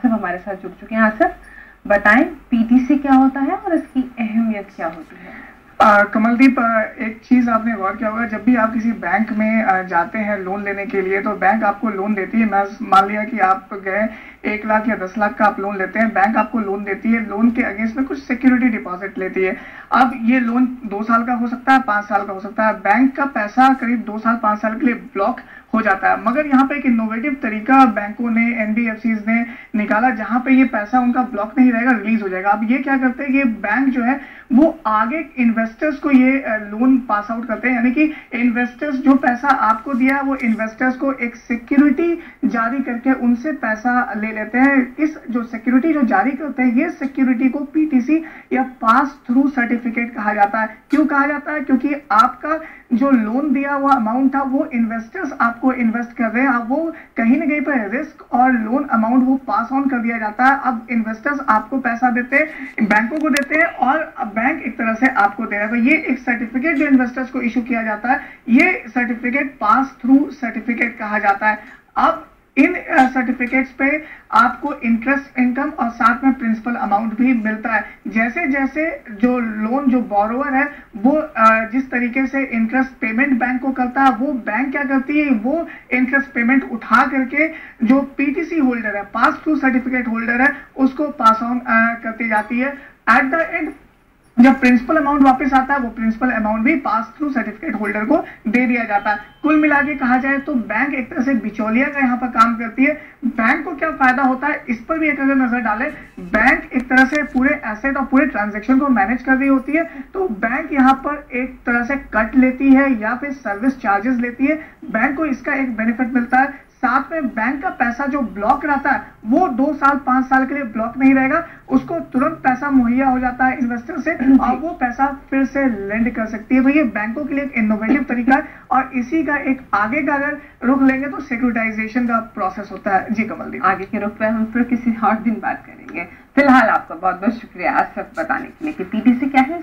सब हमारे साथ जुड़ चुके हैं। आसिफ, बताएं पीटीसी क्या होता है और इसकी अहमियत क्या होती है? कमलदीप, एक चीज आपने गौर किया होगा, जब भी आप किसी बैंक में जाते हैं लोन लेने के लिए तो बैंक आपको लोन देती है। मैं मान लिया कि आप गए 1 लाख या 10 लाख का आप लोन लेते हैं, बैंक आपको लोन देती है, लोन के अगेंस्ट में कुछ सिक्योरिटी डिपॉजिट लेती है। अब ये लोन 2 साल का हो सकता है, 5 साल का हो सकता है। बैंक का पैसा करीब 2 साल 5 साल के लिए ब्लॉक हो जाता है, मगर यहाँ पे एक इनोवेटिव तरीका बैंकों ने, एनबीएफसीज ने निकाला, जहां पे ये पैसा उनका ब्लॉक नहीं रहेगा, रिलीज हो जाएगा। अब ये क्या करते हैं, ये बैंक जो है वो आगे इन्वेस्टर्स को ये लोन पास आउट करते हैं, यानी कि इन्वेस्टर्स जो पैसा आपको दिया है वो इन्वेस्टर्स को एक सिक्योरिटी जारी करके उनसे पैसा ले लेते हैं। इस जो सिक्योरिटी जो जारी करते हैं, ये सिक्योरिटी को पीटीसी या पास थ्रू सर्टिफिकेट कहा जाता है। क्यों कहा जाता है? क्योंकि आपका जो लोन दिया हुआ अमाउंट था वो इन्वेस्टर्स आपको इन्वेस्ट कर रहे हैं, अब वो कहीं ना कहीं पर रिस्क और लोन अमाउंट वो पास ऑन कर दिया जाता है। अब इन्वेस्टर्स आपको पैसा देते हैं, बैंकों को देते हैं, और बैंक एक तरह से आपको दे रहा है। तो ये एक सर्टिफिकेट जो इन्वेस्टर्स को इशू किया जाता है, ये सर्टिफिकेट पास थ्रू सर्टिफिकेट कहा जाता है। अब इन सर्टिफिकेट्स पे आपको इंटरेस्ट इनकम और साथ में प्रिंसिपल अमाउंट भी मिलता है। जैसे जैसे जो लोन जो बोरोवर है वो जिस तरीके से इंटरेस्ट पेमेंट बैंक को करता है, वो बैंक क्या करती है, वो इंटरेस्ट पेमेंट उठा करके जो पीटीसी होल्डर है, पास थ्रू सर्टिफिकेट होल्डर है, उसको पास ऑन करती जाती है। एट द एंड जब प्रिंसिपल अमाउंट वापस आता है, वो प्रिंसिपल अमाउंट भी पास थ्रू सर्टिफिकेट होल्डर को दे दिया जाता है। कुल मिला के कहा जाए तो बैंक एक तरह से बिचौलिया का यहाँ पर काम करती है। बैंक को क्या फायदा होता है, इस पर भी एक अगर नजर डालें, बैंक एक तरह से पूरे एसेट और पूरे ट्रांजेक्शन को मैनेज कर रही होती है, तो बैंक यहाँ पर एक तरह से कट लेती है या फिर सर्विस चार्जेस लेती है। बैंक को इसका एक बेनिफिट मिलता है। साथ में बैंक का पैसा जो ब्लॉक रहता है वो 2 साल 5 साल के लिए ब्लॉक नहीं रहेगा, उसको तुरंत पैसा मुहैया हो जाता है इन्वेस्टर से और वो पैसा फिर से लेंड कर सकती है। तो ये बैंकों के लिए एक इनोवेटिव तरीका है, और इसी का एक आगे का अगर रुख लेंगे तो सिक्योरिटाइजेशन का प्रोसेस होता है। जी कमलदीप, आगे के रुख पे हम फिर किसी और दिन बात करेंगे। फिलहाल आपका बहुत बहुत शुक्रिया आसिफ बताने के लिए कि पीटीसी क्या है,